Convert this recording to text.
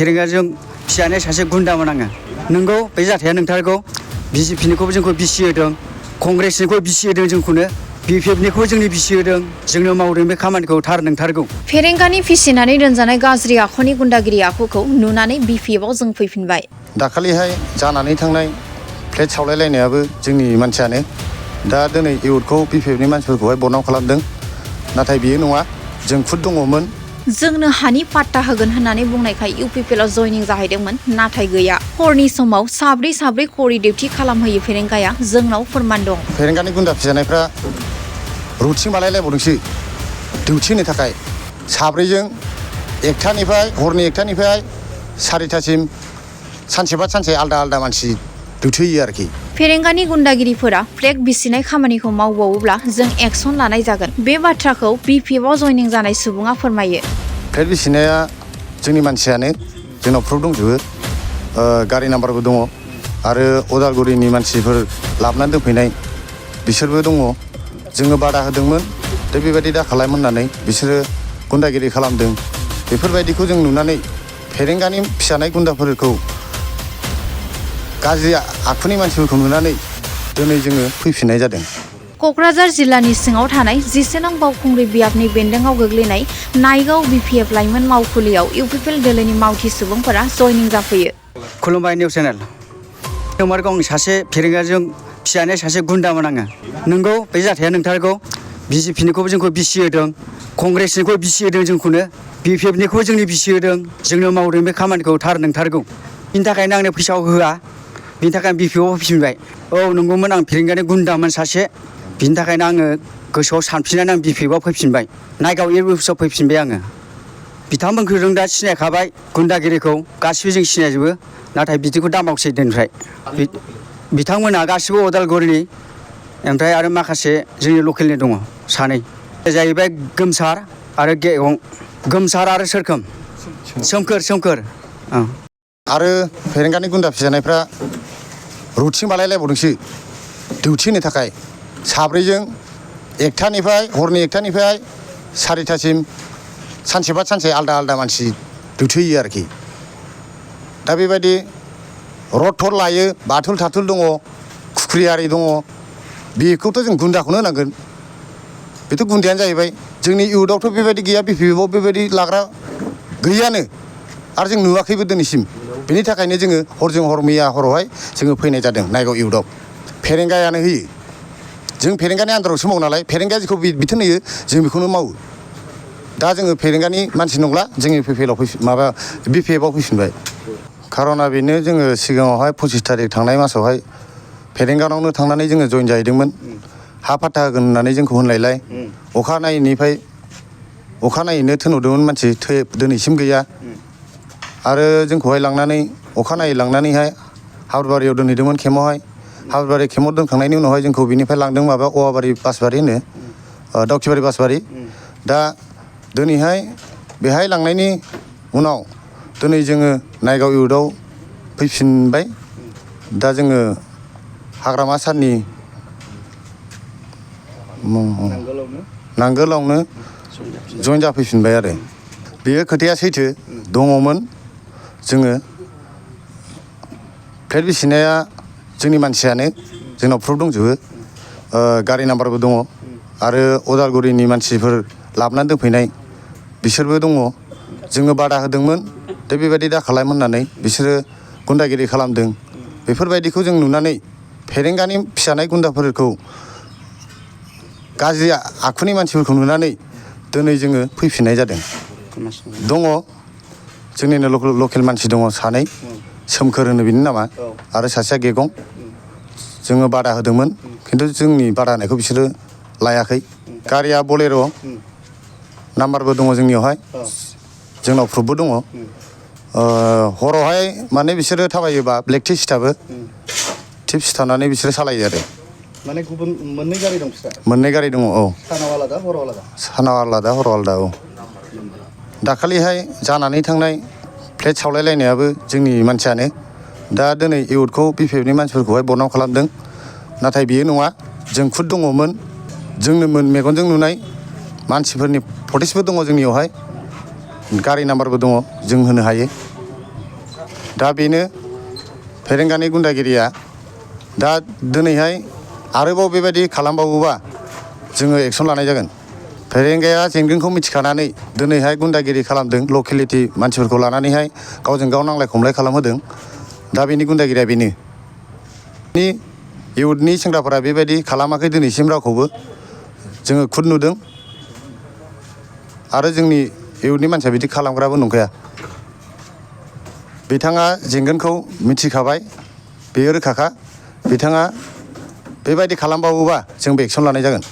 फेरेंगाजों फिसानाय सासे गुन्दामोन आङो नंगौ बे जाथाया नंथारगौ बिजेपिनिखौबो जोंखौ बिसि होदों कंग्रेसनिखौ बिसि होदों जोंखौनो बिपिएफनिखौ जोंनि बिसि होदों जोंनो मावदों बे खामानिखौ थार नंथारगौ फेरेंगानि फिसिनानै दोनजानाय गाज्रि आखुनि गुन्दागिरि आखुखौ नुनानै बिपिएफआव जों फैफिनबाय दाखालिहाय जानानै थांनाय फ्लेट सावलायलायनायाबो जोंनि मानसियानो दा दिनै इउथखौ बिपिएफनि मानसिफोरखौहाय बदनाम खालामदों नाथाय बियो नङा जों खुद दङमोन जोंनो हानि पाट्टा होगोन होननानै बुंनायखाय इउपिपिएलआव जयनिं जाहैदोंमोन नाथाय गैया हरनि समाव साब्रै खरि डिउटि खालामहोयो फेरेंगाया जोंनाव फोरमान दं फेरेंगानि गुन्दा फिजानायफ्रा रुटिं बानायलायबावदोंसो डिउटि होनो थाखाय साब्रैजों हरनि एकथानिफ्राय सारिथासिम सानसेबा सानसे आलदा मानसि डिउटि होयो आरोखि फेरेंगानि गुन्दागिरिफोरा फ्लेग बिसिनाय खामानिखौ मावबावोब्ला जों एक्सन लानाय जागोन बे बाथ्राखौ बिपिएफआव जयनिं जानाय सुबुङा फोरमायो फ्लेट बिसिनाया जोंनि मानसियानो जोंनाव प्रुफ दंजोबो गारि नाम्बारबो दङ आरो अदालगुरिनि मानसिफोर लाबोनानै दोनफैनाय बिसोरबो दङ जोङो बादा होदोंमोन दा बेबायदि दा खालाम होननानै बिसोरो गुन्दागिरि खालामदों बेफोरबायदिखौ जों नुनानै फेरेंगानि फिसानाय गुन्दाफोरखौ गाज्रि आखुनि मानसिफोरखौ नुनानै दिनै जोङो फैफिननाय जादों क'क्राझार जिल्लानि सिङाव थानाय 11 नं बावखुंग्रि बियाबनि बेन्दोङाव गोग्लैनाय नायगाव बिपिएफ लाइमोन मावखुलियाव इउपिपिएल दोलोनि मावथि सुबुंफोरा जयनिं जाफैयो खुलुमबाय निउस चेनेल नंमारगौ आं सासे फेरेंगाजों फिसानाय सासे गुन्दामोन आङो नंगौ बे जाथाया नंथारगौ बिजेपिनिखौबो जोंखौ बिसि होदों कंग्रेसनिखौ बिसि होदों जोंखौनो बिपिएफनिखौबो जोंनि बिसि होदों जोंनो मावदों बे खामानिखौ थार नंथारगौ बिनि थाखायनो आंनो फैसा होआ बिनि थाखाय बिपिएफआव फैफिनबाय औ नंगौमोन आं फेरेंगानि गुन्दामोन सासे बिनि थाखायनो आङो गोसोआव सानफिननानै आं बिपिएफआव फैफिनबाय नायगाव एल पि अफिसाव फैफिनबाय आङो बिथांमोनखौ जों दा सिनायखाबाय गुन्दागिरिखौ गासिबो जों सिनायजोबो नाथाय बिदिखौ दामावसै दिननिफ्राय बिथांमोनहा गासिबो अदालगुरिनि ओमफ्राय आरो माखासे जोंनि लकेलनि दङ सानै जाहैबाय गोमसार आरो गेगं गोमसार आरो सोमखोर आरो फेरेंगानि गुन्दा फिजानायफ्रा रुटिं बानायलायबावदोंसो डिउटि होनो थाखाय साब्रैजों हरनि एकथानिफ्राय सारिथासिम सानसेबा सानसे आलदा मानसि डिउटि होयो आरोखि दा बेबायदि रड थर लायो बाथुल थाथुल दङ खुख्रियारि दङ बेखौथ' जों गुन्दाखौनो होनांगोन बेथ' गुन्दायानो जाहैबाय जोंनि इउथआवथ' बेबायदि गैया बिपिएफआव बेबायदि लाग्रा गैयानो आरो जों नुवाखैबो दिनैसिम बेनि थाखायनो जोङो हरजों हर मैया हरावहाय जोङो फैनाय जादों नायगाव इउथआव फेरेंगायानो होयो जों फेरेंगानि आन्दारावसो मावो नालाय फेरेंगाया जेखौ बिथोन होयो जों बेखौनो मावो दा जोङो फेरेंगानि मानसि नंला जोंनि बिपिएफआव फैफिनबाय खार'ना बेनो जोङो सिगाङावहाय 25 थारिख थांनाय मासावहाय फेरेंगानावनो थांनानै जोङो जइन जाहैदोंमोन हा फाट्टा होगोन होननानै जोंखौ होनलायलाय अखानायैनो थिनहरदोंमोन मानसि दिनैसिम गैया आरो जोंखौहाय अखानायै लांनानैहाय हाब्रुबारियाव दोनहैदोंमोन केम्पआवहाय हाब्रुबारि केम्पआव दोनखांनायनि उनावहाय जोंखौ बिनिफ्राय लांदों औवाबारि बासबारि होनो दाउखिबारि बासबारि दा दिनैहाय बेहाय लांनायनि उनाव दिनै जोङो नायगाव इउथआव फैफिनबाय दा जोङो हाग्रामा सारनि नांगोलावनो जइन जाफैफिनबाय आरो बेयो खोथाया सैथो दङमोन जोङो फ्लेट बिसिनाया जोंनि मानसियानो जोंनाव प्रुफ दंजोबो गारि नाम्बारबो दङ आरो अदालगुरिनि मानसिफोर लाबोनानै दोनफैनाय बिसोरबो दङ जोङो बादा होदोंमोन दा बेबायदि दा खालाम होननानै बिसोरो गुन्दागिरि खालामदों बेफोरबायदिखौ जों नुनानै फेरेंगानि फिसानाय गुन्दाफोरखौ गाज्रि आखुनि मानसिफोरखौ नुनानै दिनै जोङो फैफिननाय जादों दङ जोंनिनो लकेल मानसि दङ सानै सोमखोर होनो बिनि नामा आरो सासेया गेगं जोङो बादा होदोंमोन खिन्थु जोंनि बादा होनायखौ बिसोरो लायाखै गारिया बलेर' नाम्बारबो दङ जोंनियावहाय जोंनाव प्रुफबो दङ हरावहाय माने बिसोरो थाबायोबा ब्लेक टि सिथाबो टिप सिथाबनानै बिसोरो सालायो आरो माने गुबुन मोननै गारि दं बिस्रा मोननै गारि दङ औ सानाव आलादा हराव आलादा हराव आलादा औ दाखालिहाय जानानै थांनाय फ्लेट सावलायलायनायाबो जोंनि मानसियानो दा दिनै इउथखौ बिपिएफनि मानसिफोरखौहाय बदनाम खालामदों नाथाय बियो नङा जों खुद दङमोन जोंनो मेगनजों नुनाय मानसिफोरनि फटेजबो दङ जोंनियावहाय गारि नाम्बारबो दङ जों होनो हायो दा बेनो फेरेंगानि गुन्दागिरिया दा दिनैहाय आरोबाव बेबायदि खालामबावोबा जोङो एक्सन लानाय जागोन। फेरेंगाया जेंगोनखौ मिथिखानानै दिनैहाय गुन्दागिरि खालामदों, लकेलिटि मानसिफोरखौ लानानैहाय गावजों गाव नांलाय खमलाय खालामहोदों। दा बेनि गुन्दागिरिया बेनो। इयुथनि सेंग्राफोरा बेबायदि खालामाखै दिनैसिम रावखौबो जोङो खुद नुदों आरो जोंनि इयुथनि मानसिया बिदि खालामग्राबो नंखाया। बिथाङा जेंगोनखौ मिथिखाबाय, बेयो रोखाखा। बिथाङा बेबायदि खालामबावोबा जोंबो एक्सन लानाय जागोन।